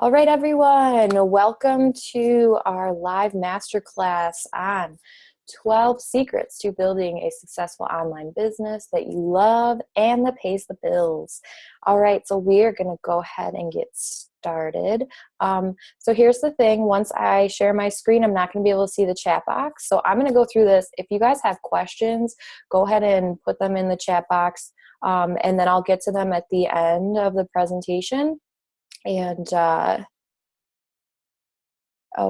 All right, everyone, welcome to our live masterclass on 12 secrets to building a successful online business that you love and that pays the bills. All right, so we are going to go ahead and get started. So here's the thing. Once I share my screen, I'm not going to be able to see the chat box. So I'm going to go through this. If you guys have questions, go ahead and put them in the chat box, and then I'll get to them at the end of the presentation. And oh,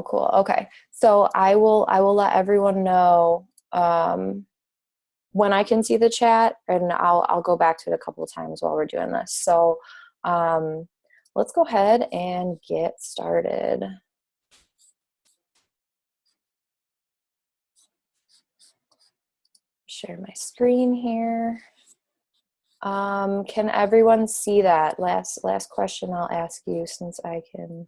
cool. Okay. So I will let everyone know when I can see the chat, and I'll go back to it a couple of times while we're doing this. So um, let's go ahead and get started. Share my screen here. Can everyone see that? Last question I'll ask you, since I can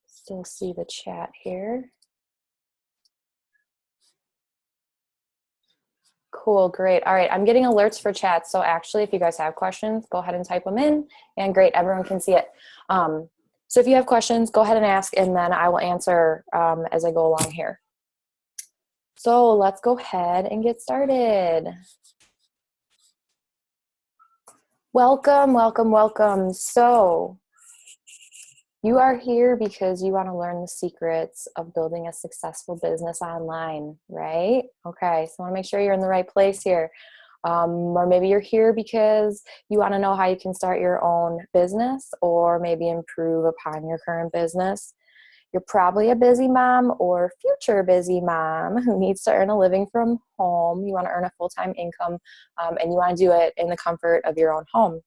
still see the chat here. Cool, great. All right, I'm getting alerts for chat. So actually, if you guys have questions, go ahead and type them in. And great, everyone can see it. So if you have questions, go ahead and ask, and then I will answer as I go along here. So let's go ahead and get started. Welcome, welcome, welcome. So you are here because you want to learn the secrets of building a successful business online, right? Okay, so I want to make sure you're in the right place here. Or maybe you're here because you want to know how you can start your own business or maybe improve upon your current business. You're probably a busy mom or future busy mom who needs to earn a living from home. You want to earn a full-time income, and you want to do it in the comfort of your own home.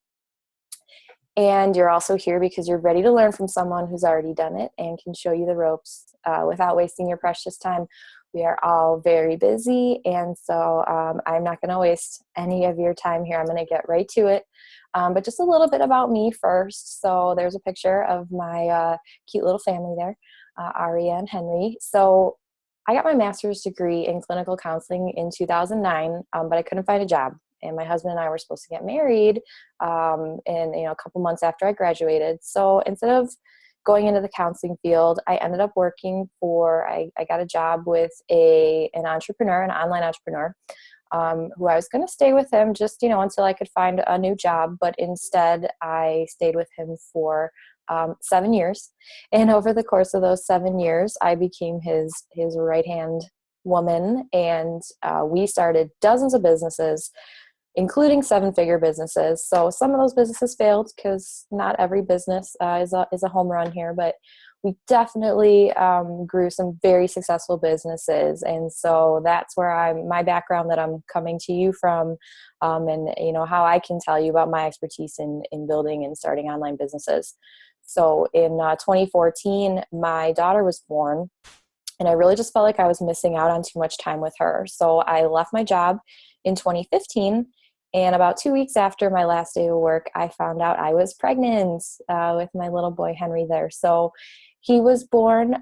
And you're also here because you're ready to learn from someone who's already done it and can show you the ropes without wasting your precious time. We are all very busy, and so I'm not going to waste any of your time here. I'm going to get right to it. But just a little bit about me first. So there's a picture of my cute little family there, Aria and Henry. So I got my master's degree in clinical counseling in 2009, but I couldn't find a job. And my husband and I were supposed to get married in a couple months after I graduated. So instead of going into the counseling field, I ended up working I got a job with an entrepreneur, an online entrepreneur, who I was going to stay with him just, until I could find a new job. But instead, I stayed with him for 7 years. And over the course of those 7 years, I became his right-hand woman. And we started dozens of businesses, including 7-figure businesses. So some of those businesses failed because not every business is a home run here, but we definitely grew some very successful businesses. And so that's where my background that I'm coming to you from, and how I can tell you about my expertise in building and starting online businesses. So in 2014, my daughter was born, and I really just felt like I was missing out on too much time with her. So I left my job in 2015. And about 2 weeks after my last day of work, I found out I was pregnant with my little boy, Henry, there. So he was born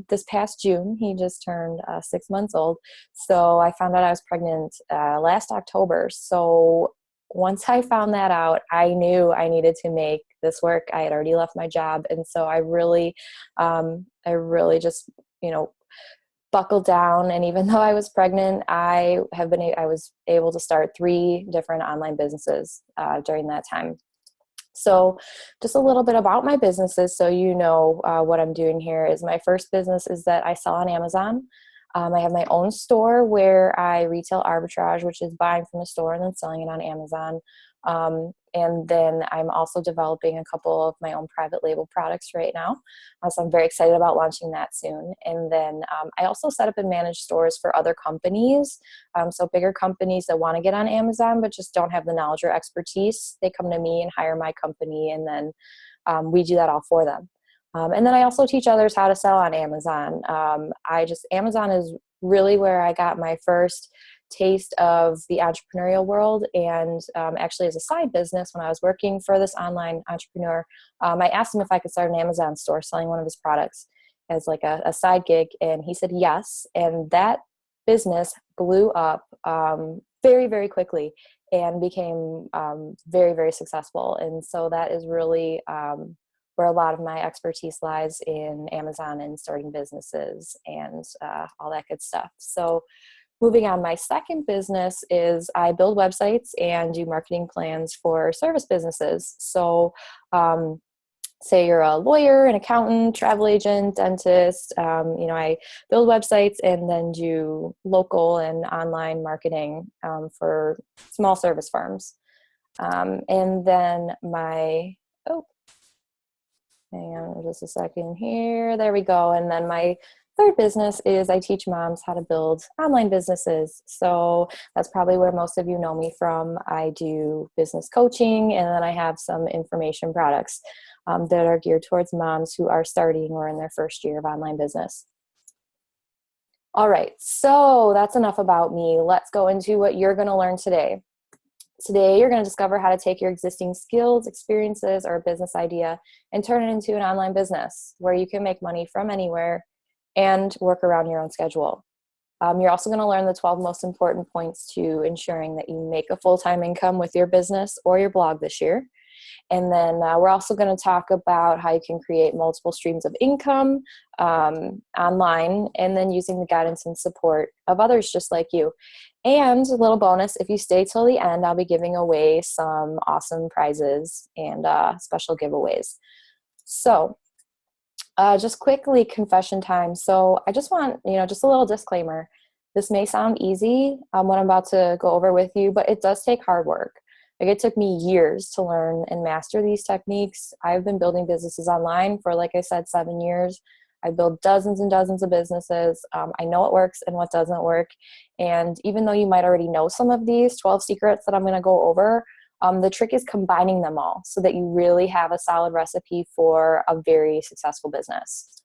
this past June. He just turned 6 months old. So I found out I was pregnant last October. So once I found that out, I knew I needed to make this work. I had already left my job. And so I really just, buckled down. And even though I was pregnant, I was able to start 3 different online businesses during that time. So just a little bit about my businesses, so what I'm doing here is my first business is that I sell on Amazon. I have my own store where I retail arbitrage, which is buying from a store and then selling it on Amazon. And then I'm also developing a couple of my own private label products right now. So I'm very excited about launching that soon. And then I also set up and manage stores for other companies. So bigger companies that want to get on Amazon but just don't have the knowledge or expertise, they come to me and hire my company, and then we do that all for them. And then I also teach others how to sell on Amazon. Amazon is really where I got my first taste of the entrepreneurial world. And actually, as a side business, when I was working for this online entrepreneur, I asked him if I could start an Amazon store selling one of his products as like a side gig. And he said yes. And that business blew up very, very quickly and became very, very successful. And so that is really where a lot of my expertise lies in Amazon and starting businesses and all that good stuff. So moving on, my second business is I build websites and do marketing plans for service businesses. So say you're a lawyer, an accountant, travel agent, dentist, I build websites and then do local and online marketing for small service firms. And then hang on just a second here. There we go. And then my third business is I teach moms how to build online businesses. So that's probably where most of you know me from. I do business coaching, and then I have some information products that are geared towards moms who are starting or in their first year of online business. All right, so that's enough about me. Let's go into what you're going to learn today. Today, you're going to discover how to take your existing skills, experiences, or a business idea and turn it into an online business where you can make money from anywhere and work around your own schedule. You're also going to learn the 12 most important points to ensuring that you make a full-time income with your business or your blog this year. And then we're also going to talk about how you can create multiple streams of income online, and then using the guidance and support of others just like you. And a little bonus, if you stay till the end, I'll be giving away some awesome prizes and special giveaways. So just quickly, confession time. So I just want, just a little disclaimer. This may sound easy, what I'm about to go over with you, but it does take hard work. Like, it took me years to learn and master these techniques. I've been building businesses online for, like I said, 7 years. I built dozens and dozens of businesses. I know what works and what doesn't work. And even though you might already know some of these 12 secrets that I'm going to go over, the trick is combining them all so that you really have a solid recipe for a very successful business.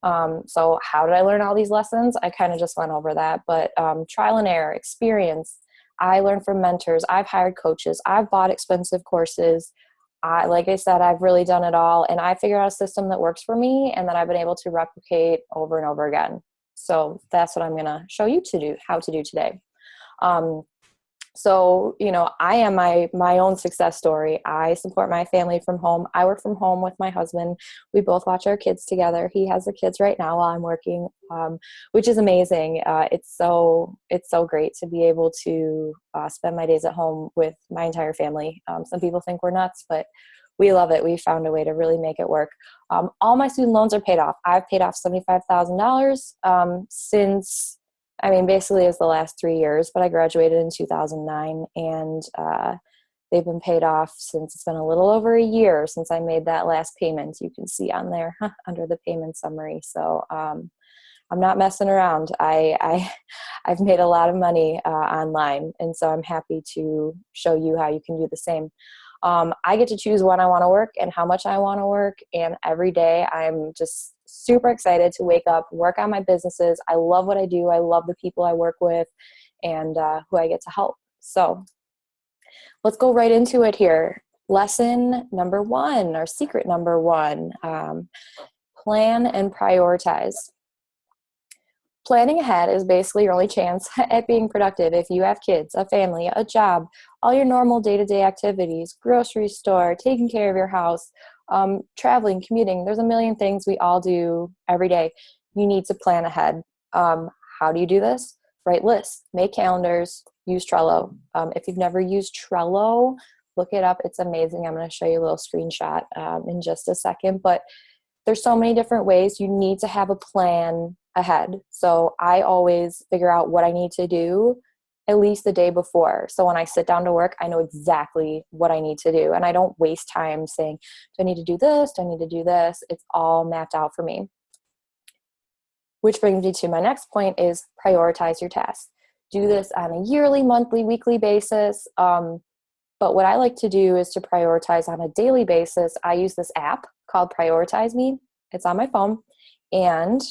So how did I learn all these lessons? I kind of just went over that, but trial and error, experience. I learned from mentors. I've hired coaches. I've bought expensive courses. Like I said, I've really done it all, and I figured out a system that works for me and that I've been able to replicate over and over again. So that's what I'm going to show you how to do today. So, I am my own success story. I support my family from home. I work from home with my husband. We both watch our kids together. He has the kids right now while I'm working, which is amazing. It's so great to be able to spend my days at home with my entire family. Some people think we're nuts, but we love it. We found a way to really make it work. All my student loans are paid off. I've paid off $75,000 since, basically it's the last 3 years, but I graduated in 2009, and they've been paid off since. It's been a little over a year since I made that last payment. You can see on there under the payment summary. So I'm not messing around. I've made a lot of money online, and so I'm happy to show you how you can do the same. I get to choose when I want to work and how much I want to work, and every day I'm just super excited to wake up, work on my businesses. I love what I do. I love the people I work with and who I get to help. So let's go right into it here. Lesson number 1, or secret number 1, plan and prioritize. Planning ahead is basically your only chance at being productive. If you have kids, a family, a job, all your normal day-to-day activities, grocery store, taking care of your house, traveling, commuting, there's a million things we all do every day. You need to plan ahead. How do you do this? Write lists, make calendars, use Trello. If you've never used Trello, look it up. It's amazing. I'm going to show you a little screenshot in just a second, but there's so many different ways. You need to have a plan ahead. So I always figure out what I need to do at least the day before. So when I sit down to work, I know exactly what I need to do. And I don't waste time saying, do I need to do this? Do I need to do this? It's all mapped out for me. Which brings me to my next point is prioritize your tasks. Do this on a yearly, monthly, weekly basis. But what I like to do is to prioritize on a daily basis. I use this app called Prioritize Me. It's on my phone. And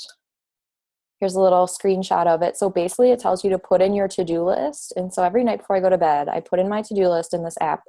here's a little screenshot of it. So basically it tells you to put in your to-do list. And so every night before I go to bed, I put in my to-do list in this app.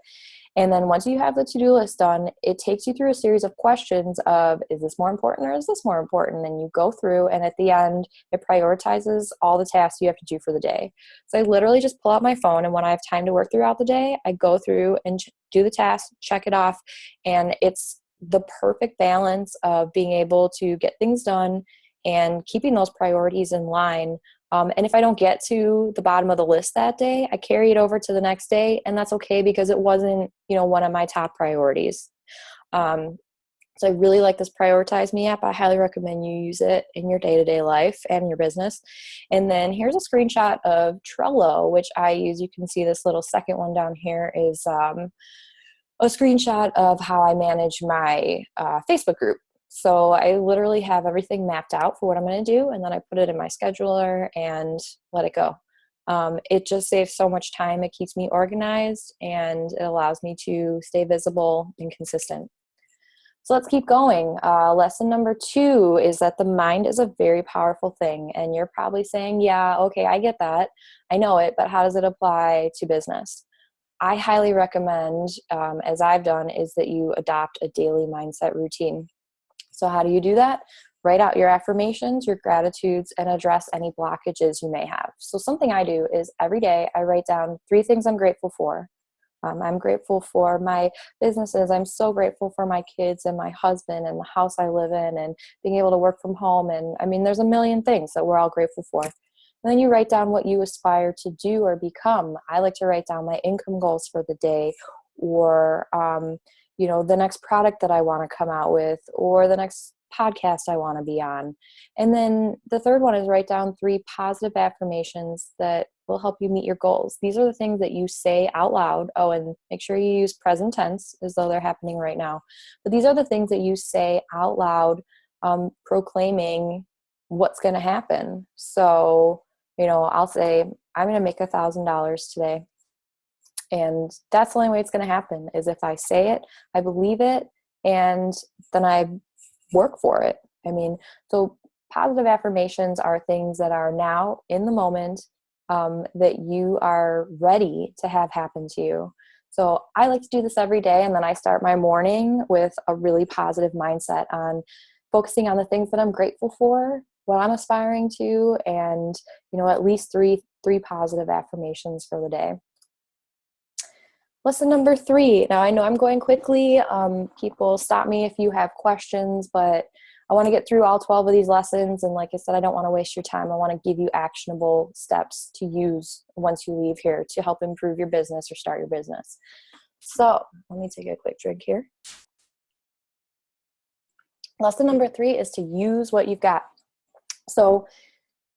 And then once you have the to-do list done, it takes you through a series of questions of, is this more important or is this more important? And you go through, and at the end, it prioritizes all the tasks you have to do for the day. So I literally just pull out my phone, and when I have time to work throughout the day, I go through and do the task, check it off, and it's the perfect balance of being able to get things done and keeping those priorities in line. And if I don't get to the bottom of the list that day, I carry it over to the next day, and that's okay because it wasn't, one of my top priorities. So I really like this Prioritize Me app. I highly recommend you use it in your day-to-day life and your business. And then here's a screenshot of Trello, which I use. You can see this little second one down here is a screenshot of how I manage my Facebook group. So I literally have everything mapped out for what I'm going to do, and then I put it in my scheduler and let it go. It just saves so much time. It keeps me organized, and it allows me to stay visible and consistent. So let's keep going. Lesson number 2 is that the mind is a very powerful thing. And you're probably saying, yeah, okay, I get that. I know it, but how does it apply to business? I highly recommend, as I've done, is that you adopt a daily mindset routine. So how do you do that? Write out your affirmations, your gratitudes, and address any blockages you may have. So something I do is every day I write down 3 things I'm grateful for. I'm grateful for my businesses. I'm so grateful for my kids and my husband and the house I live in and being able to work from home. And I mean, there's a million things that we're all grateful for. And then you write down what you aspire to do or become. I like to write down my income goals for the day, or, the next product that I want to come out with, or the next podcast I want to be on. And then the third one is write down 3 positive affirmations that will help you meet your goals. These are the things that you say out loud. Oh, and make sure you use present tense as though they're happening right now. But these are the things that you say out loud, proclaiming what's going to happen. So, I'll say, I'm going to make $1,000 today. And that's the only way it's going to happen, is if I say it, I believe it, and then I work for it. So positive affirmations are things that are now in the moment, that you are ready to have happen to you. So I like to do this every day, and then I start my morning with a really positive mindset on focusing on the things that I'm grateful for, what I'm aspiring to, and at least three positive affirmations for the day. Lesson number 3. Now I know I'm going quickly. People stop me if you have questions, but I want to get through all 12 of these lessons. And like I said, I don't want to waste your time. I want to give you actionable steps to use once you leave here to help improve your business or start your business. So let me take a quick drink here. Lesson number 3 is to use what you've got. So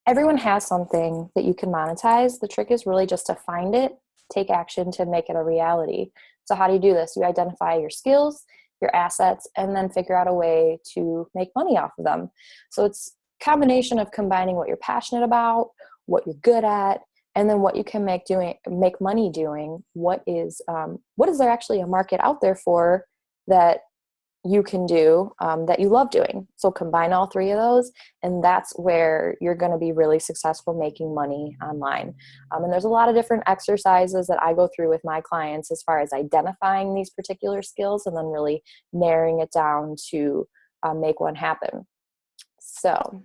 everyone has something that you can monetize. The trick is really just to find it, take action to make it a reality. So how do you do this? You identify your skills, your assets, and then figure out a way to make money off of them. So it's a combination of combining what you're passionate about, what you're good at, and then what you can make money doing. What is there actually a market out there for that you can do, that you love doing? So combine all 3 of those, and that's where you're going to be really successful making money online. And there's a lot of different exercises that I go through with my clients as far as identifying these particular skills and then really narrowing it down to make one happen. So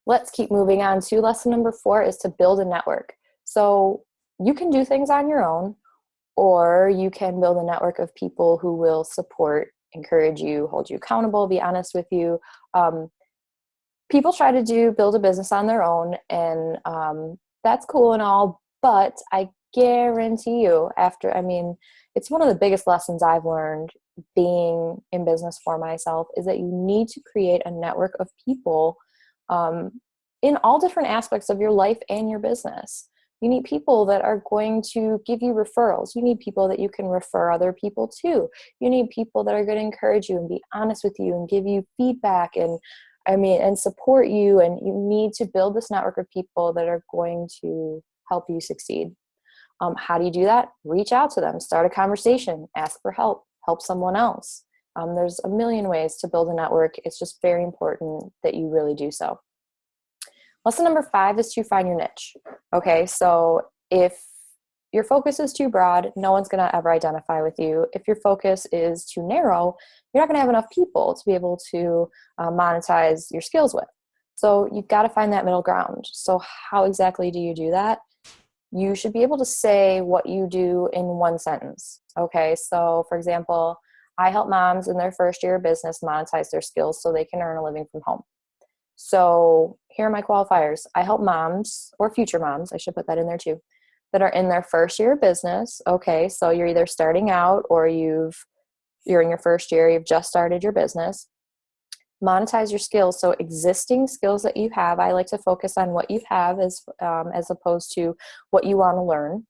let's keep moving on to lesson number 4 is to build a network. So you can do things on your own, or you can build a network of people who will support, encourage you, hold you accountable, be honest with you. People try to build a business on their own, and that's cool and all, but I guarantee you it's one of the biggest lessons I've learned being in business for myself is that you need to create a network of people in all different aspects of your life and your business. You need people that are going to give you referrals. You need people that you can refer other people to. You need people that are going to encourage you and be honest with you and give you feedback and support you. And you need to build this network of people that are going to help you succeed. How do you do that? Reach out to them, start a conversation, ask for help someone else. There's a million ways to build a network. It's just very important that you really do so. Lesson number 5 is to find your niche. Okay, so if your focus is too broad, no one's going to ever identify with you. If your focus is too narrow, you're not going to have enough people to be able to monetize your skills with. So you've got to find that middle ground. So how exactly do you do that? You should be able to say what you do in one sentence. Okay, so for example, I help moms in their first year of business monetize their skills so they can earn a living from home. So here are my qualifiers. I help moms, or future moms, I should put that in there too, that are in their first year of business. Okay, so you're either starting out or you're in your first year, you've just started your business. Monetize your skills. So existing skills that you have, I like to focus on what you have as opposed to what you want to learn.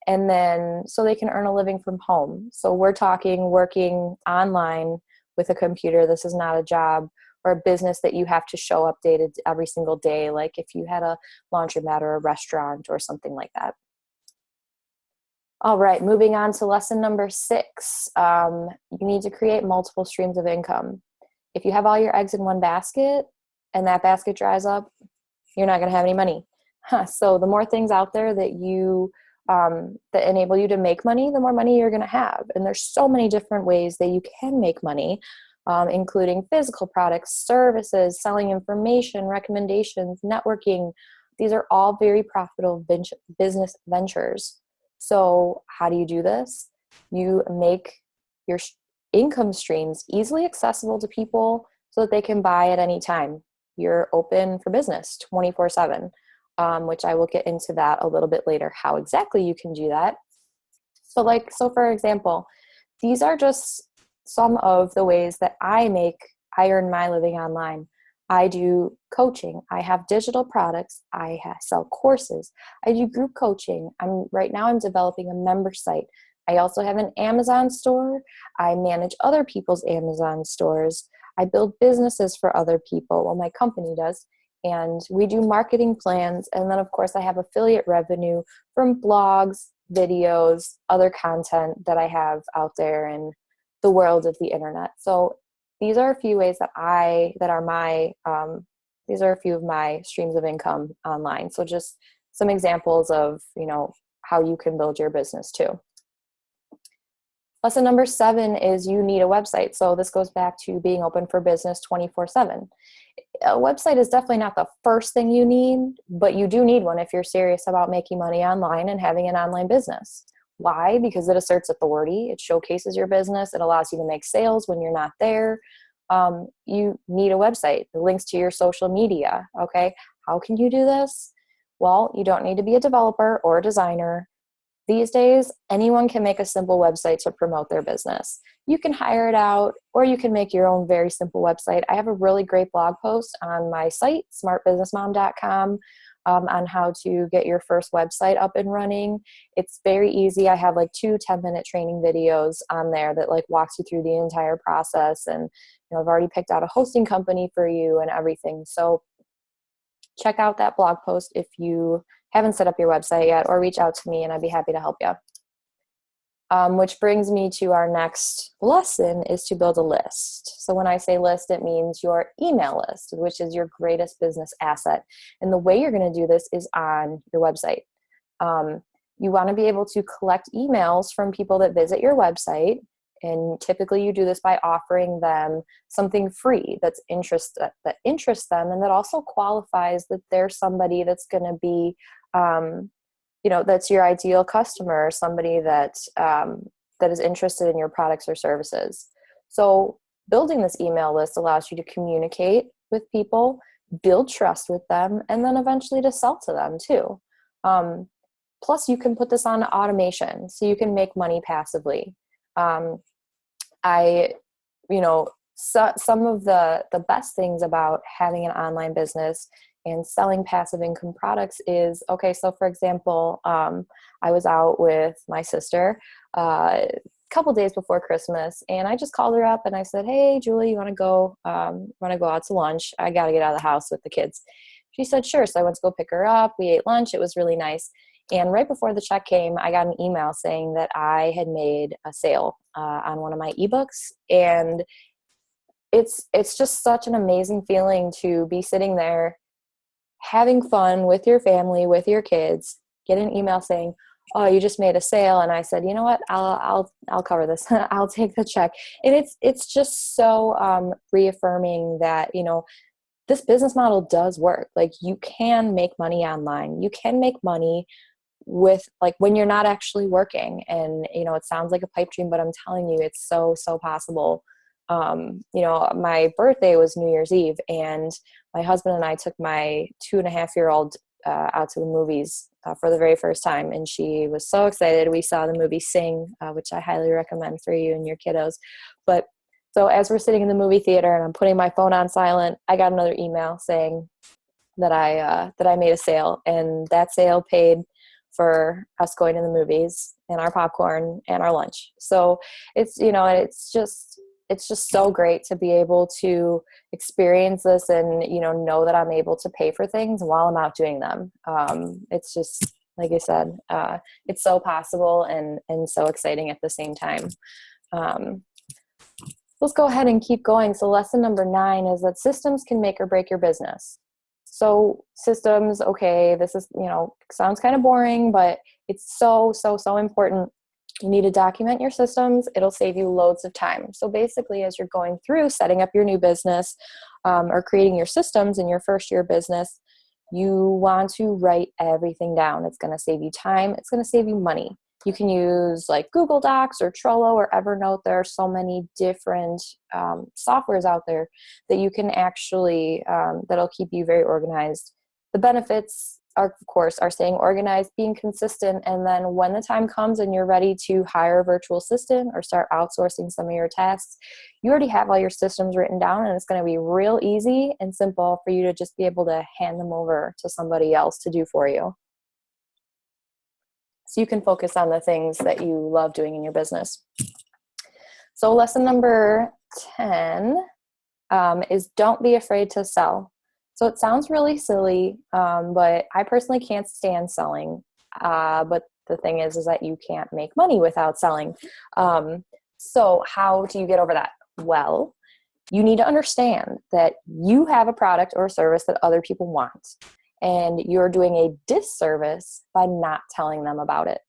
And then so they can earn a living from home. So we're talking working online with a computer. This is not a job or a business that you have to show updated every single day, like if you had a laundromat or a restaurant or something like that. All right, moving on to lesson number 6. You need to create multiple streams of income. If you have all your eggs in one basket and that basket dries up, you're not going to have any money. So the more things out there that you that enable you to make money, the more money you're going to have. And there's so many different ways that you can make money, including physical products, services, selling information, recommendations, networking. These are all very profitable business ventures. So how do you do this? You make your income streams easily accessible to people so that they can buy at any time. You're open for business 24/7, which I will get into that a little bit later, how exactly you can do that. So for example, these are just some of the ways that I earn my living online. I do coaching. I have digital products. I sell courses. I do group coaching. Right now I'm developing a member site. I also have an Amazon store. I manage other people's Amazon stores. I build businesses for other people. Well, my company does. And we do marketing plans. And then, of course, I have affiliate revenue from blogs, videos, other content that I have out there in the world of the internet. So these are a few ways these are a few of my streams of income online. So just some examples of, how you can build your business too. Lesson number 7 is you need a website. So this goes back to being open for business 24/7. A website is definitely not the first thing you need, but you do need one if you're serious about making money online and having an online business. Why? Because it asserts authority. It showcases your business. It allows you to make sales when you're not there. You need a website. The links to your social media. Okay. How can you do this? Well, you don't need to be a developer or a designer. These days, anyone can make a simple website to promote their business. You can hire it out, or you can make your own very simple website. I have a really great blog post on my site, smartbusinessmom.com, on how to get your first website up and running. It's very easy. I have like 2 10-minute training videos on there that walks you through the entire process. And I've already picked out a hosting company for you and everything. So check out that blog post if you haven't set up your website yet, or reach out to me and I'd be happy to help you. Which brings me to our next lesson, is to build a list. So when I say list, it means your email list, which is your greatest business asset. And the way you're going to do this is on your website. You want to be able to collect emails from people that visit your website. And typically you do this by offering them something free that interests them, and that also qualifies that they're somebody that's going to be, that's your ideal customer, somebody that is interested in your products or services. So building this email list allows you to communicate with people, build trust with them, and then eventually to sell to them too. Plus, you can put this on automation, so you can make money passively. Some of the best things about having an online business and selling passive income products is, okay, so for example, I was out with my sister a couple days before Christmas, and I just called her up and I said, hey, Julie, you want to go out to lunch? I got to get out of the house with the kids. She said, sure. So I went to go pick her up. We ate lunch. It was really nice. And right before the check came, I got an email saying that I had made a sale on one of my ebooks. And it's just such an amazing feeling to be sitting there having fun with your family, with your kids, get an email saying, oh, you just made a sale. And I said, you know what, I'll cover this. I'll take the check. And it's just so reaffirming that, this business model does work. Like, you can make money online. You can make money with like when you're not actually working. And, it sounds like a pipe dream, but I'm telling you, it's so, so possible. My birthday was New Year's Eve, and my husband and I took my 2.5-year-old out to the movies for the very first time. And she was so excited. We saw the movie Sing, which I highly recommend for you and your kiddos. But so as we're sitting in the movie theater and I'm putting my phone on silent, I got another email saying that I made a sale, and that sale paid for us going to the movies and our popcorn and our lunch. So it's just so great to be able to experience this and, know that I'm able to pay for things while I'm out doing them. It's just, like I said, it's so possible and so exciting at the same time. Let's go ahead and keep going. So lesson number 9 is that systems can make or break your business. So systems, okay, this is, sounds kind of boring, but it's so, so, so important. You need to document your systems. It'll save you loads of time. So basically, as you're going through setting up your new business or creating your systems in your first year business, you want to write everything down. It's going to save you time. It's going to save you money. You can use like Google Docs or Trello or Evernote. There are so many different softwares out there that you can actually, that'll keep you very organized. The benefits are, of course, are staying organized, being consistent, and then when the time comes and you're ready to hire a virtual assistant or start outsourcing some of your tasks, you already have all your systems written down, and it's going to be real easy and simple for you to just be able to hand them over to somebody else to do for you. So you can focus on the things that you love doing in your business. So lesson number 10 is don't be afraid to sell. So it sounds really silly, but I personally can't stand selling. But the thing is that you can't make money without selling. So how do you get over that? Well, you need to understand that you have a product or a service that other people want, and you're doing a disservice by not telling them about it.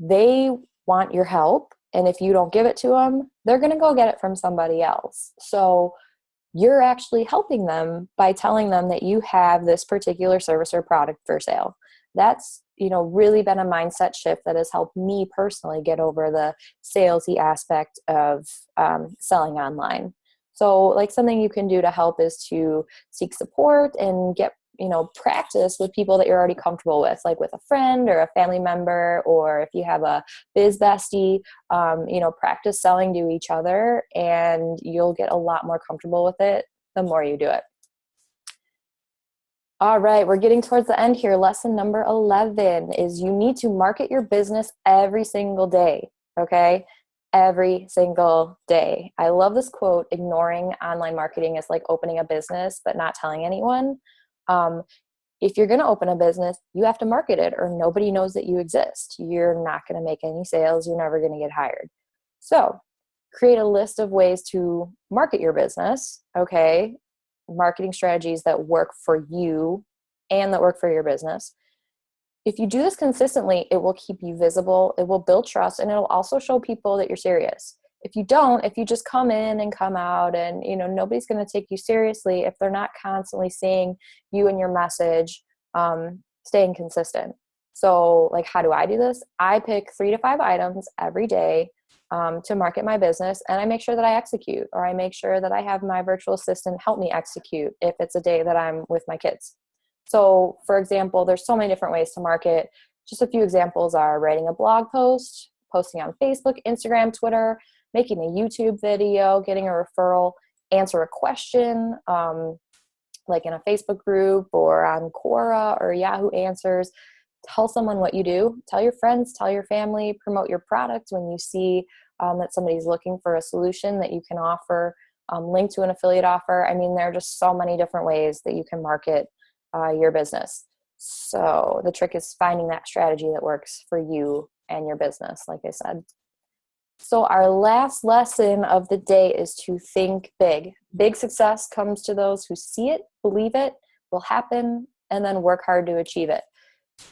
They want your help, and if you don't give it to them, they're going to go get it from somebody else. So you're actually helping them by telling them that you have this particular service or product for sale. That's, really been a mindset shift that has helped me personally get over the salesy aspect of selling online. So like something you can do to help is to seek support and get, practice with people that you're already comfortable with, like with a friend or a family member, or if you have a biz bestie, practice selling to each other, and you'll get a lot more comfortable with it the more you do it. All right, we're getting towards the end here. Lesson number 11 is you need to market your business every single day, okay? Every single day. I love this quote, ignoring online marketing is like opening a business but not telling anyone. If you're going to open a business, you have to market it or nobody knows that you exist. You're not going to make any sales. You're never going to get hired. So create a list of ways to market your business, okay? Marketing strategies that work for you and that work for your business. If you do this consistently, it will keep you visible, it will build trust, and it'll also show people that you're serious. If you don't, if you just come in and come out and, nobody's going to take you seriously if they're not constantly seeing you and your message, staying consistent. So like, how do I do this? I pick 3 to 5 items every day to market my business, and I make sure that I execute, or I make sure that I have my virtual assistant help me execute if it's a day that I'm with my kids. So for example, there's so many different ways to market. Just a few examples are writing a blog post, posting on Facebook, Instagram, Twitter, making a YouTube video, getting a referral, answer a question, like in a Facebook group or on Quora or Yahoo Answers. Tell someone what you do. Tell your friends, tell your family, promote your product when you see that somebody's looking for a solution that you can offer, link to an affiliate offer. I mean, there are just so many different ways that you can market your business. So the trick is finding that strategy that works for you and your business, like I said. So our last lesson of the day is to think big. Big success comes to those who see it, believe it will happen, and then work hard to achieve it.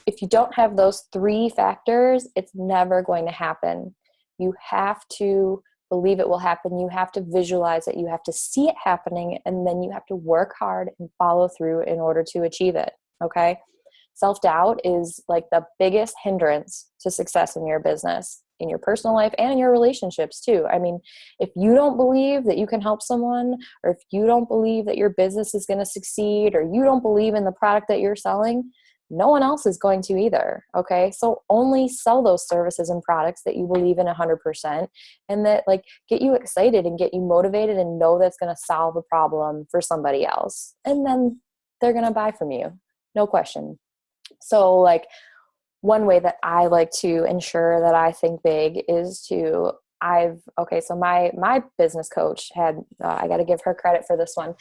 If you don't have those 3 factors, it's never going to happen. You have to believe it will happen. You have to visualize it. You have to see it happening, and then you have to work hard and follow through in order to achieve it. Okay. Self-doubt is like the biggest hindrance to success in your business, in your personal life, and in your relationships too. I mean, if you don't believe that you can help someone, or if you don't believe that your business is going to succeed, or you don't believe in the product that you're selling, no one else is going to either. Okay. So only sell those services and products that you believe in 100%, and that like get you excited and get you motivated and know that's going to solve a problem for somebody else. And then they're going to buy from you. No question. So like one way that I like to ensure that I think big is to so my business coach had, I got to give her credit for this one.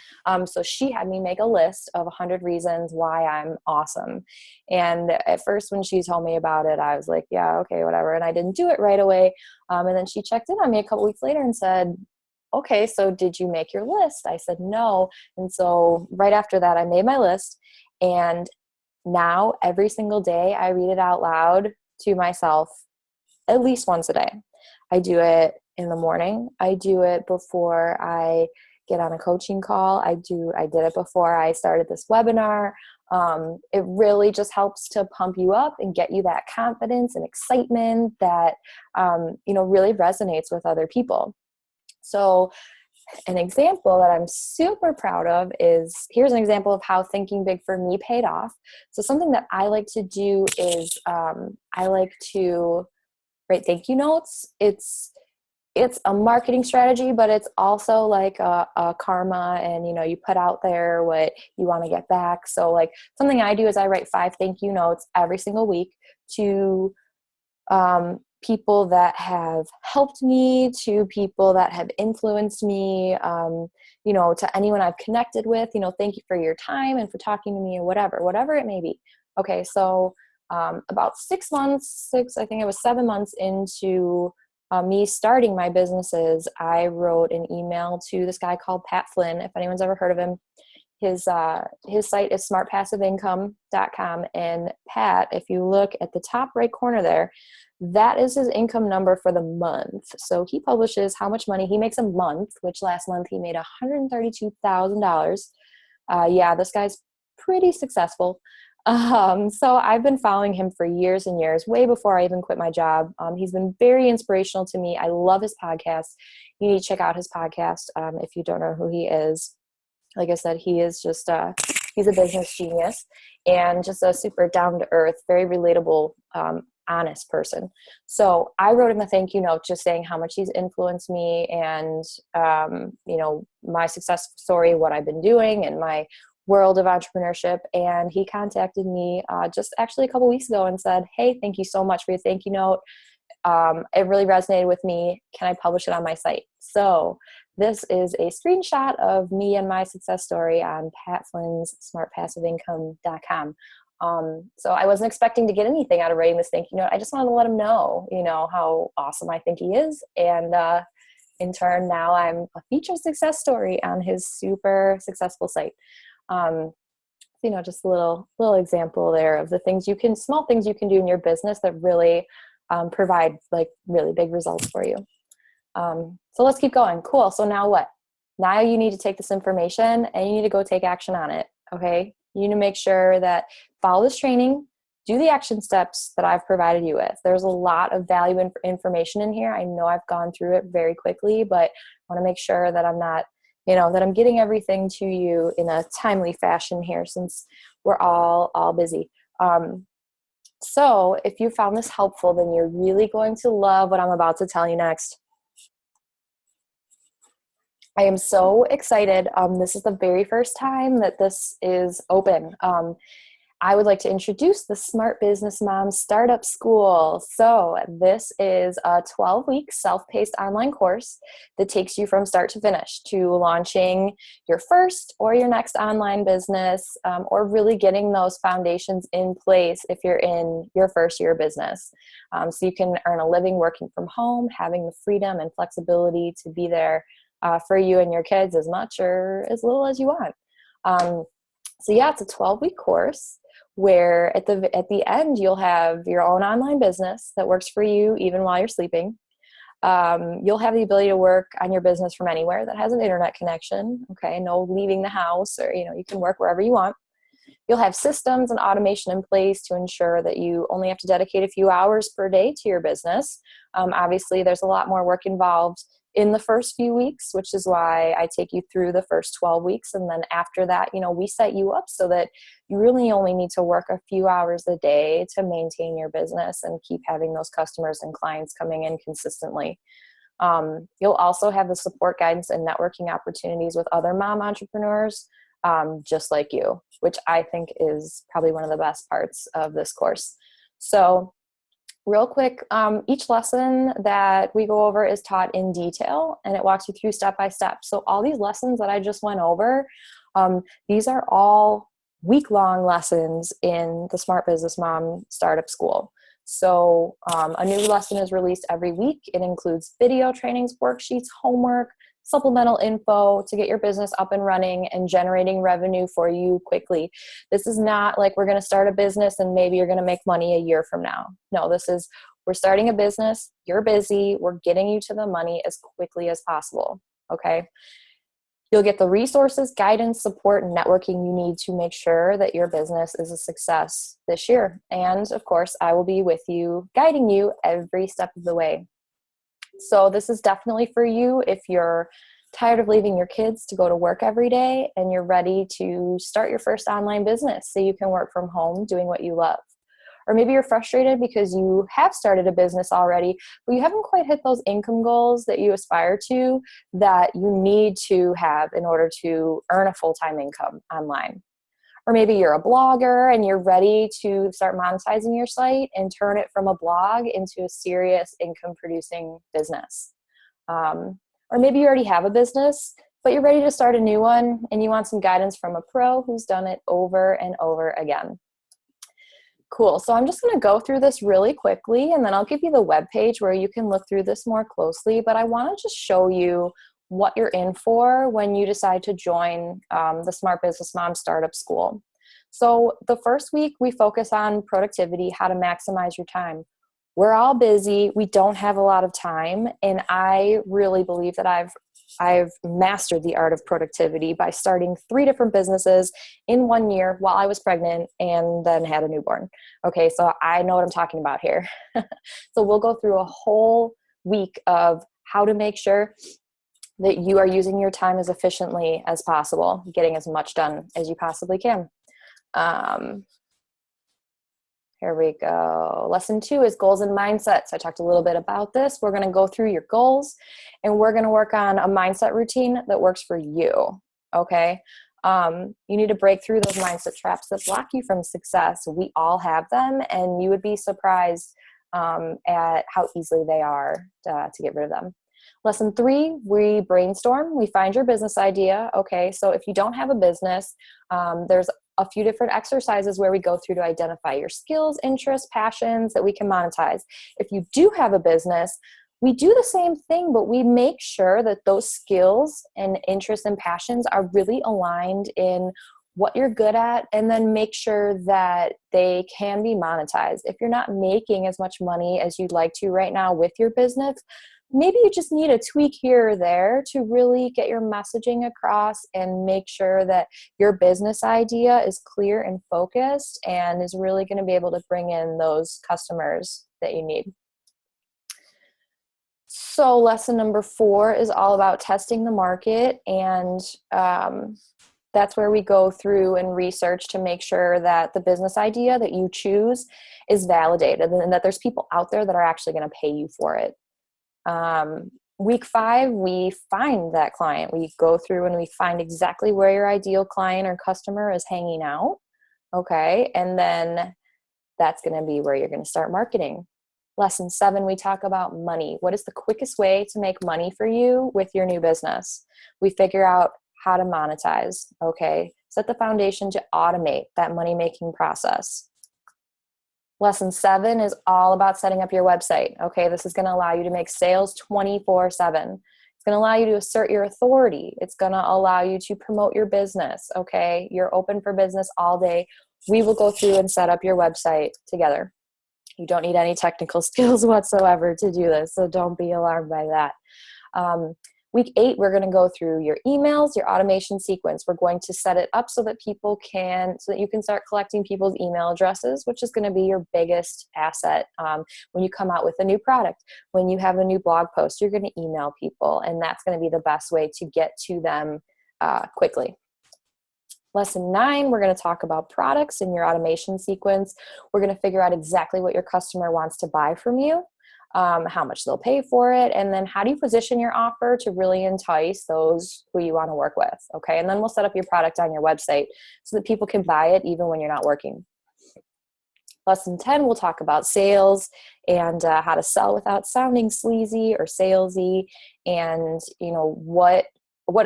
So she had me make a list of 100 reasons why I'm awesome. And at first when she told me about it, I was like, yeah, okay, whatever. And I didn't do it right away. And then she checked in on me a couple weeks later and said, okay, so did you make your list? I said, no. And so right after that, I made my list, and now every single day I read it out loud to myself at least once a day. I do it in the morning. I do it before I get on a coaching call. I did it before I started this webinar. It really just helps to pump you up and get you that confidence and excitement that, really resonates with other people. So an example that I'm super proud of is, here's an example of how thinking big for me paid off. So something that I like to do is I like to write thank you notes. It's a marketing strategy, but it's also like a karma, and you put out there what you want to get back. So like something I do is I write 5 thank you notes every single week to people that have helped me, to people that have influenced me, to anyone I've connected with, thank you for your time and for talking to me, or whatever it may be. Okay. So about 7 months into me starting my businesses, I wrote an email to this guy called Pat Flynn. If anyone's ever heard of him, his site is smartpassiveincome.com. And Pat, if you look at the top right corner there, that is his income number for the month. So he publishes how much money he makes a month, which last month he made $132,000. Yeah, this guy's pretty successful. So I've been following him for years and years, way before I even quit my job. He's been very inspirational to me. I love his podcast. You need to check out his podcast if you don't know who he is. Like I said, he is just, he's a business genius and just a super down-to-earth, very relatable, honest person. So I wrote him a thank you note just saying how much he's influenced me and, my success story, what I've been doing and my world of entrepreneurship. And he contacted me just actually a couple weeks ago and said, hey, thank you so much for your thank you note. It really resonated with me. Can I publish it on my site? So this is a screenshot of me and my success story on Pat Flynn's smartpassiveincome.com. So I wasn't expecting to get anything out of writing this thank you note. I just wanted to let him know, how awesome I think he is. And in turn, now I'm a featured success story on his super successful site. Just a little example there of the small things you can do in your business that really provide like really big results for you. So let's keep going. Cool. So now what? Now you need to take this information and you need to go take action on it. Okay. You need to make sure that follow this training, do the action steps that I've provided you with. There's a lot of value and information in here. I know I've gone through it very quickly, but I want to make sure that I'm not, that I'm getting everything to you in a timely fashion here, since we're all busy. So if you found this helpful, then you're really going to love what I'm about to tell you next. I am so excited. This is the very first time that this is open. I would like to introduce the Smart Business Mom Startup School. So this is a 12-week self-paced online course that takes you from start to finish to launching your first or your next online business, or really getting those foundations in place if you're in your first year of business. So you can earn a living working from home, having the freedom and flexibility to be there for you and your kids as much or as little as you want. So yeah, it's a 12-week course where at the end, you'll have your own online business that works for you even while you're sleeping. You'll have the ability to work on your business from anywhere that has an internet connection. Okay. No leaving the house, or, you can work wherever you want. You'll have systems and automation in place to ensure that you only have to dedicate a few hours per day to your business. Obviously, there's a lot more work involved in the first few weeks, which is why I take you through the first 12 weeks. And then after that, we set you up so that you really only need to work a few hours a day to maintain your business and keep having those customers and clients coming in consistently. You'll also have the support, guidance, and networking opportunities with other mom entrepreneurs, just like you, which I think is probably one of the best parts of this course. So real quick, each lesson that we go over is taught in detail, and it walks you through step by step. So all these lessons that I just went over, these are all week-long lessons in the Smart Business Mom Startup School. So a new lesson is released every week. It includes video trainings, worksheets, homework, supplemental info to get your business up and running and generating revenue for you quickly. This is not like we're going to start a business and maybe you're going to make money a year from now. No, this is, we're starting a business, you're busy, we're getting you to the money as quickly as possible, okay? You'll get the resources, guidance, support, and networking you need to make sure that your business is a success this year. And of course, I will be with you, guiding you every step of the way. So this is definitely for you if you're tired of leaving your kids to go to work every day and you're ready to start your first online business so you can work from home doing what you love. Or maybe you're frustrated because you have started a business already, but you haven't quite hit those income goals that you aspire to, that you need to have in order to earn a full-time income online. Or maybe you're a blogger and you're ready to start monetizing your site and turn it from a blog into a serious income-producing business. Or maybe you already have a business, but you're ready to start a new one and you want some guidance from a pro who's done it over and over again. Cool. So I'm just going to go through this really quickly, and then I'll give you the webpage where you can look through this more closely. But I want to just show you what you're in for when you decide to join the Smart Business Mom Startup School. So the first week, we focus on productivity, how to maximize your time. We're all busy. We don't have a lot of time. And I really believe that I've mastered the art of productivity by starting 3 different businesses in 1 year while I was pregnant and then had a newborn. Okay, so I know what I'm talking about here. So we'll go through a whole week of how to make sure that you are using your time as efficiently as possible, getting as much done as you possibly can. Here we go. Lesson 2 is goals and mindsets. I talked a little bit about this. We're going to go through your goals and we're going to work on a mindset routine that works for you. Okay. You need to break through those mindset traps that block you from success. We all have them, and you would be surprised at how easily they are to get rid of them. Lesson 3, we brainstorm. We find your business idea. Okay, so if you don't have a business, there's a few different exercises where we go through to identify your skills, interests, passions that we can monetize. If you do have a business, we do the same thing, but we make sure that those skills and interests and passions are really aligned in what you're good at, and then make sure that they can be monetized. If you're not making as much money as you'd like to right now with your business, maybe you just need a tweak here or there to really get your messaging across and make sure that your business idea is clear and focused and is really going to be able to bring in those customers that you need. So lesson number 4 is all about testing the market, and that's where we go through and research to make sure that the business idea that you choose is validated and that there's people out there that are actually going to pay you for it. Week 5, we find that client. We go through and we find exactly where your ideal client or customer is hanging out. Okay. And then that's going to be where you're going to start marketing. Lesson 7, we talk about money. What is the quickest way to make money for you with your new business? We figure out how to monetize. Okay. Set the foundation to automate that money-making process. Lesson 7 is all about setting up your website. Okay, this is going to allow you to make sales 24/7. It's going to allow you to assert your authority. It's going to allow you to promote your business. Okay, you're open for business all day. We will go through and set up your website together. You don't need any technical skills whatsoever to do this, so don't be alarmed by that. Week 8, we're going to go through your emails, your automation sequence. We're going to set it up so that so that you can start collecting people's email addresses, which is going to be your biggest asset. When you come out with a new product, when you have a new blog post, you're going to email people, and that's going to be the best way to get to them quickly. Lesson 9, we're going to talk about products in your automation sequence. We're going to figure out exactly what your customer wants to buy from you, how much they'll pay for it, and then how do you position your offer to really entice those who you want to work with, okay? And then we'll set up your product on your website so that people can buy it even when you're not working. Lesson 10, we'll talk about sales and how to sell without sounding sleazy or salesy, and what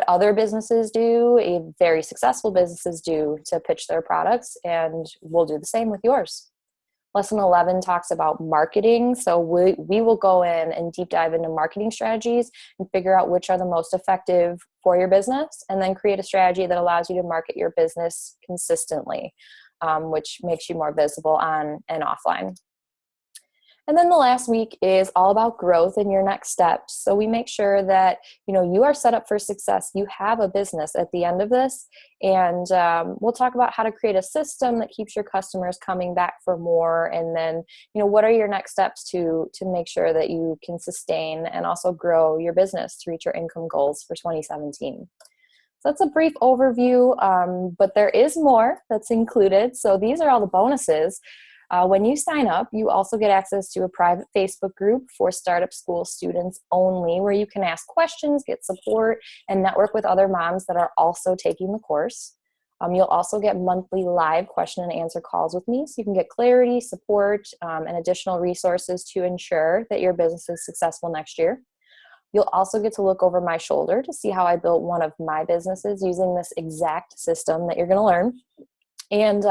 other businesses do, very successful businesses do to pitch their products, and we'll do the same with yours. Lesson 11 talks about marketing. So we will go in and deep dive into marketing strategies and figure out which are the most effective for your business, and then create a strategy that allows you to market your business consistently, which makes you more visible on and offline. And then the last week is all about growth and your next steps. So we make sure that, you are set up for success. You have a business at the end of this. And we'll talk about how to create a system that keeps your customers coming back for more. And then, what are your next steps to make sure that you can sustain and also grow your business to reach your income goals for 2017. So that's a brief overview, but there is more that's included. So these are all the bonuses. When you sign up, you also get access to a private Facebook group for Startup School students only, where you can ask questions, get support, and network with other moms that are also taking the course. You'll also get monthly live question and answer calls with me, so you can get clarity, support, and additional resources to ensure that your business is successful next year. You'll also get to look over my shoulder to see how I built one of my businesses using this exact system that you're going to learn. And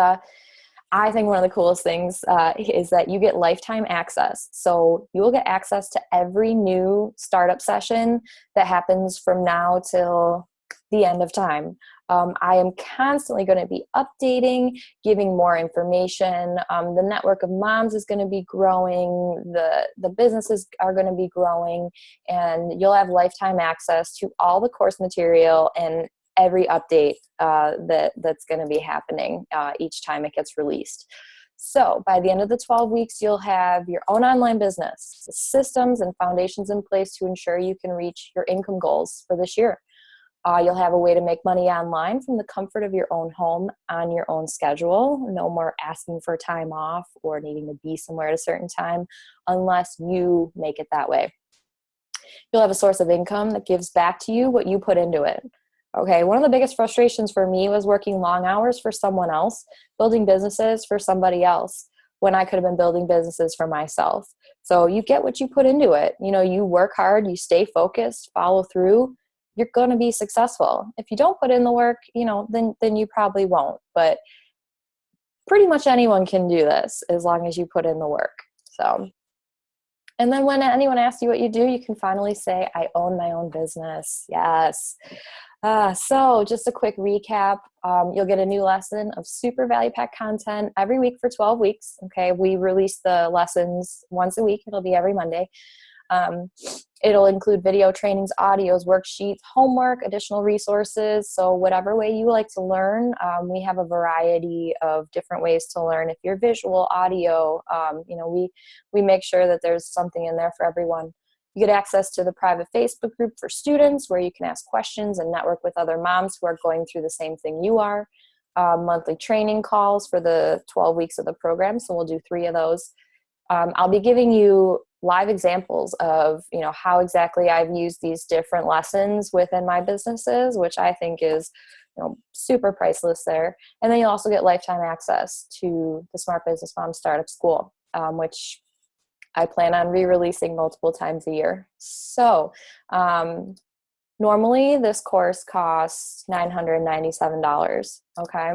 I think one of the coolest things is that you get lifetime access. So you will get access to every new startup session that happens from now till the end of time. I am constantly going to be updating, giving more information. The network of moms is going to be growing. The businesses are going to be growing, and you'll have lifetime access to all the course material and every update that's going to be happening each time it gets released. So by the end of the 12 weeks, you'll have your own online business, systems and foundations in place to ensure you can reach your income goals for this year. You'll have a way to make money online from the comfort of your own home on your own schedule. No more asking for time off or needing to be somewhere at a certain time unless you make it that way. You'll have a source of income that gives back to you what you put into it. Okay, one of the biggest frustrations for me was working long hours for someone else, building businesses for somebody else, when I could have been building businesses for myself. So you get what you put into it. You work hard, you stay focused, follow through, you're going to be successful. If you don't put in the work, then you probably won't. But pretty much anyone can do this as long as you put in the work. So, and then when anyone asks you what you do, you can finally say, I own my own business. Yes. So just a quick recap. You'll get a new lesson of super value pack content every week for 12 weeks. Okay. We release the lessons once a week. It'll be every Monday. It'll include video trainings, audios, worksheets, homework, additional resources. So whatever way you like to learn, we have a variety of different ways to learn. If you're visual, audio, we make sure that there's something in there for everyone. You get access to the private Facebook group for students where you can ask questions and network with other moms who are going through the same thing you are. Monthly training calls for the 12 weeks of the program. So we'll do 3 of those. I'll be giving you live examples of, how exactly I've used these different lessons within my businesses, which I think is, super priceless there. And then you'll also get lifetime access to the Smart Business Mom Startup School, which I plan on re-releasing multiple times a year. So normally this course costs $997, okay?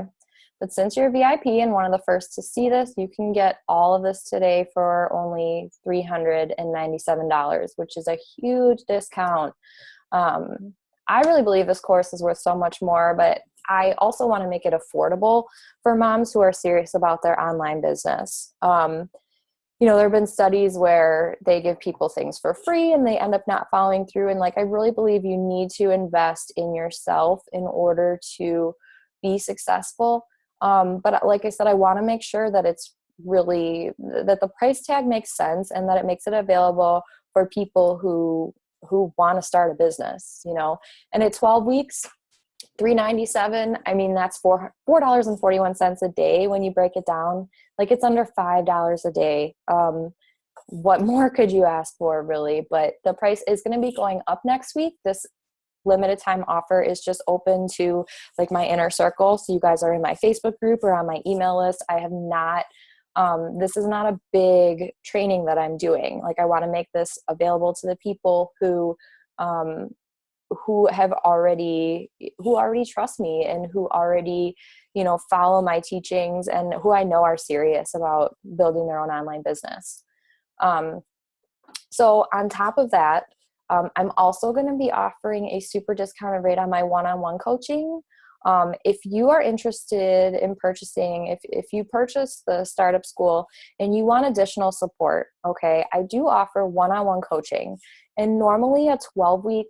But since you're a VIP and one of the first to see this, you can get all of this today for only $397, which is a huge discount. I really believe this course is worth so much more, but I also want to make it affordable for moms who are serious about their online business. there have been studies where they give people things for free and they end up not following through. And I really believe you need to invest in yourself in order to be successful. But like I said, I want to make sure that it's really, that the price tag makes sense and that it makes it available for people who want to start a business, and at 12 weeks, $397. I mean, that's $4.41 a day when you break it down. It's under $5 a day. What more could you ask for, really? But the price is going to be going up next week. This limited time offer is just open to my inner circle. So you guys are in my Facebook group or on my email list. I have not, this is not a big training that I'm doing. I want to make this available to the people who already trust me and who already, follow my teachings and who I know are serious about building their own online business. So on top of that, I'm also going to be offering a super discounted rate on my one-on-one coaching. If you are interested in purchasing, if you purchase the Startup School and you want additional support, okay, I do offer one-on-one coaching. And normally a 12-week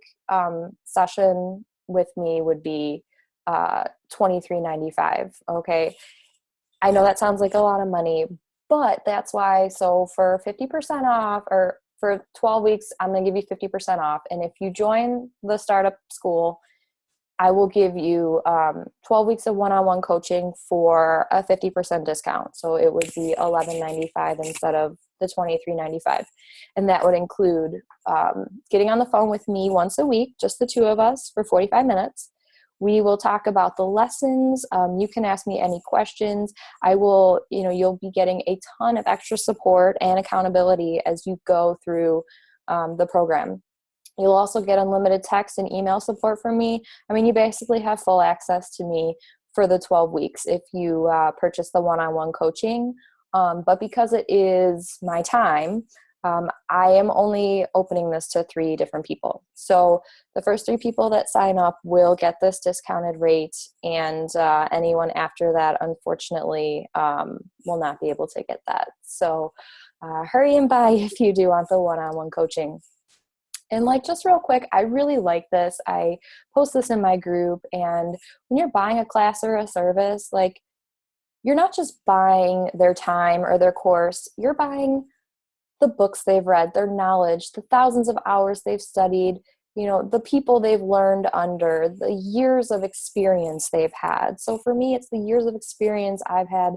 session with me would be $23.95, okay? I know that sounds like a lot of money, but that's why, so for 50% off, or for 12 weeks, I'm going to give you 50% off. And if you join the Startup School, I will give you 12 weeks of one-on-one coaching for a 50% discount. So it would be $11.95 instead of the $23.95. And that would include getting on the phone with me once a week, just the two of us, for 45 minutes. We will talk about the lessons. You can ask me any questions. I will, you'll be getting a ton of extra support and accountability as you go through the program. You'll also get unlimited text and email support from me. I mean, you basically have full access to me for the 12 weeks if you purchase the one-on-one coaching. But because it is my time, I am only opening this to 3 different people. So the first 3 people that sign up will get this discounted rate, and anyone after that, unfortunately, will not be able to get that. So hurry and buy if you do want the one-on-one coaching. And just real quick, I really like this. I post this in my group, and when you're buying a class or a service, you're not just buying their time or their course, you're buying the books they've read, their knowledge, the thousands of hours they've studied, the people they've learned under, the years of experience they've had. So for me, it's the years of experience I've had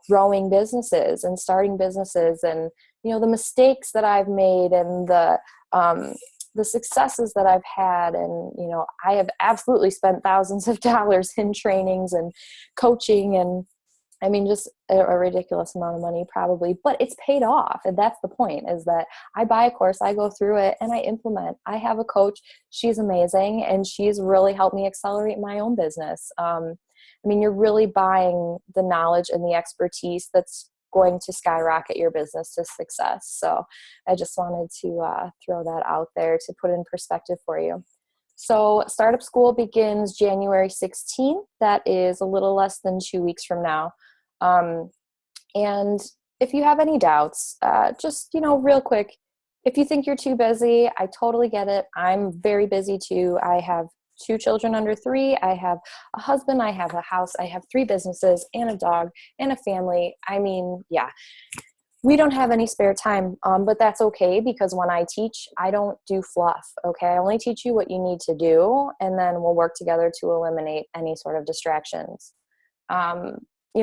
growing businesses and starting businesses, and the mistakes that I've made, and the successes that I've had. And I have absolutely spent thousands of dollars in trainings and coaching, and I mean, just a ridiculous amount of money probably, but it's paid off. And that's the point, is that I buy a course, I go through it, and I implement. I have a coach. She's amazing, and she's really helped me accelerate my own business. I mean, you're really buying the knowledge and the expertise that's going to skyrocket your business to success. So I just wanted to throw that out there to put in perspective for you. So Startup School begins January 16th. That is a little less than 2 weeks from now. And if you have any doubts, just, real quick, if you think you're too busy, I totally get it. I'm very busy too. I have 2 children under 3. I have a husband. I have a house. I have 3 businesses and a dog and a family. I mean, yeah, we don't have any spare time, but that's okay, because when I teach, I don't do fluff. Okay. I only teach you what you need to do, and then we'll work together to eliminate any sort of distractions.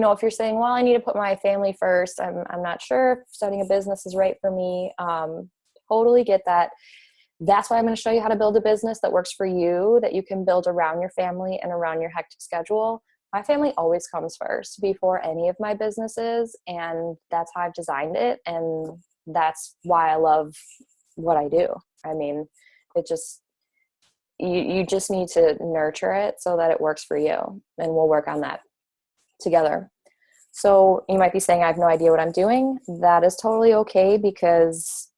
If you're saying, well, I need to put my family first, I'm not sure if starting a business is right for me. Totally get that. That's why I'm going to show you how to build a business that works for you, that you can build around your family and around your hectic schedule. My family always comes first before any of my businesses, and that's how I've designed it, and that's why I love what I do. I mean, it just, you just need to nurture it so that it works for you, and we'll work on that together. So you might be saying, I have no idea what I'm doing. That is totally okay, because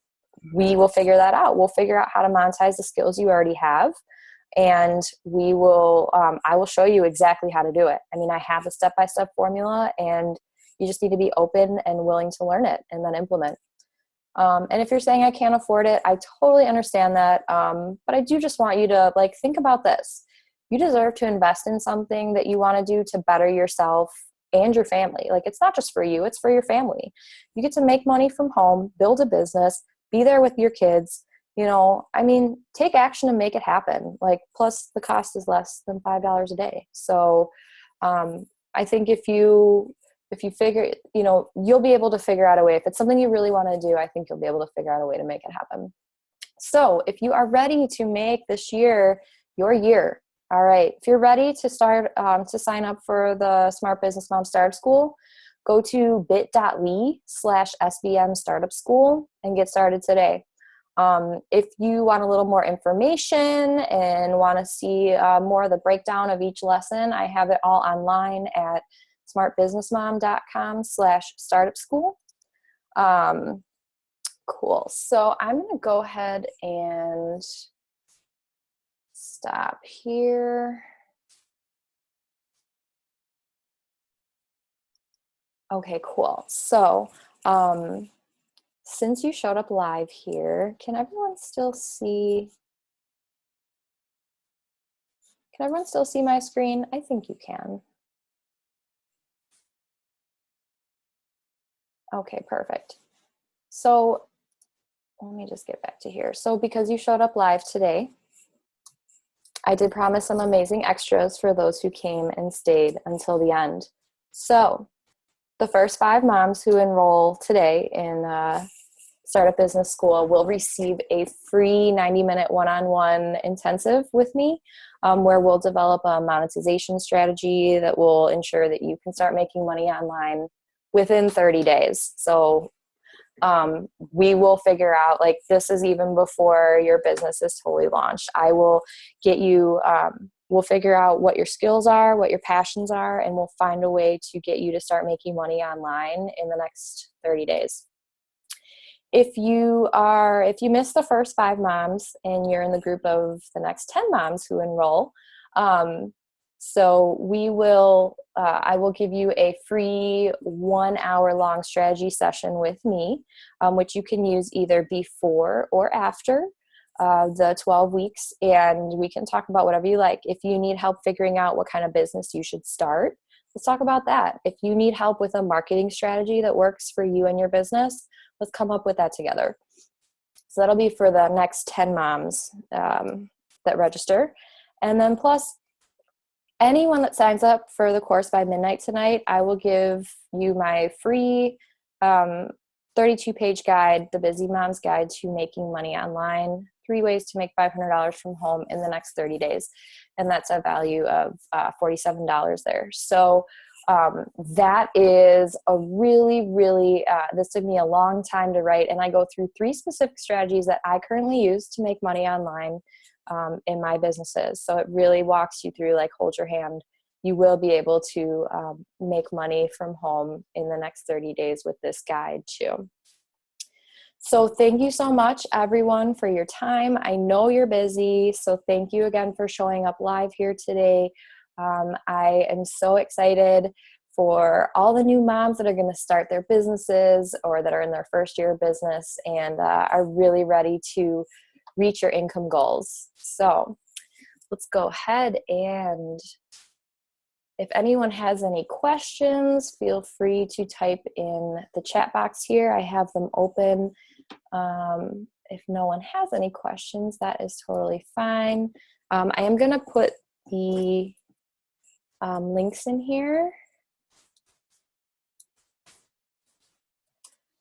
we will figure that out. We'll figure out how to monetize the skills you already have, and we will, I will show you exactly how to do it. I mean, I have a step-by-step formula, and You just need to be open and willing to learn it and then implement. And if you're saying I can't afford it, I totally understand that. But I do just want you to like think about this. You deserve to invest in something that you want to do to better yourself and your family. Like, it's not just for you, it's for your family. You get to make money from home, build a business, be there with your kids. You know, I mean, take action and make it happen. Like, plus the cost is less than $5 a day. So I think if you figure, you know, you'll be able to figure out a way. If it's something you really want to do, I think you'll be able to figure out a way to make it happen. So if you are ready to make this year your year, all right, if you're ready to start to sign up for the Smart Business Mom Startup School, go to bit.ly/SBM Startup School and get started today. If you want a little more information and want to see more of the breakdown of each lesson, I have it all online at smartbusinessmom.com/startup school. Cool. So I'm going to go ahead and stop here. Okay, cool. So since you showed up live here, can everyone still see my screen? I think you can. Okay, perfect. So let me just get back to here. So because you showed up live today, I did promise some amazing extras for those who came and stayed until the end. So the first 5 moms who enroll today in Startup Business School will receive a free 90-minute one-on-one intensive with me, where we'll develop a monetization strategy that will ensure that you can start making money online within 30 days. So we will figure out, like, this is even before your business is totally launched. I will get you, we'll figure out what your skills are, what your passions are, and we'll find a way to get you to start making money online in the next 30 days. If you miss the first 5 moms and you're in the group of the next 10 moms who enroll, so I will give you a free 1-hour-long strategy session with me, which you can use either before or after the 12 weeks, and we can talk about whatever you like. If you need help figuring out what kind of business you should start, let's talk about that. If you need help with a marketing strategy that works for you and your business, let's come up with that together. So that'll be for the next 10 moms that register. And then plus, anyone that signs up for the course by midnight tonight, I will give you my free 32-page guide, The Busy Mom's Guide to Making Money Online, 3 ways to make $500 from home in the next 30 days. And that's a value of $47 there. So that is a really, really, this took me a long time to write. And I go through 3 specific strategies that I currently use to make money online in my businesses. So it really walks you through, like, hold your hand. You will be able to make money from home in the next 30 days with this guide too. So thank you so much, everyone, for your time. I know you're busy, so thank you again for showing up live here today. I am so excited for all the new moms that are going to start their businesses or that are in their first year of business and are really ready to reach your income goals. So let's go ahead, and if anyone has any questions, feel free to type in the chat box here. I have them open. If no one has any questions, that is totally fine. I am going to put the links in here.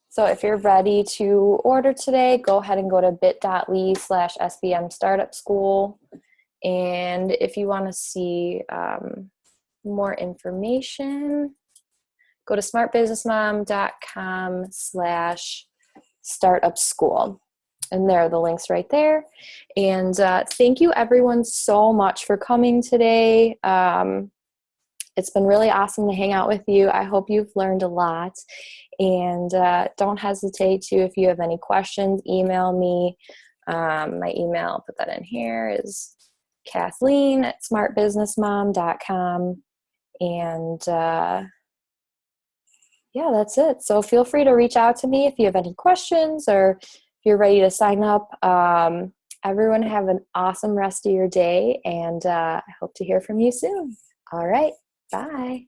So if you're ready to order today, go ahead and go to bit.ly/SBM Startup School. And if you want to see more information, go to smartbusinessmom.com/startup school. And there are the links right there. And thank you, everyone, so much for coming today. It's been really awesome to hang out with you. I hope you've learned a lot. And don't hesitate to, if you have any questions, email me. My email, I'll put that in here, is Kathleen@smartbusinessmom.com. And yeah, that's it. So feel free to reach out to me if you have any questions or if you're ready to sign up. Everyone have an awesome rest of your day, and I hope to hear from you soon. All right. Bye.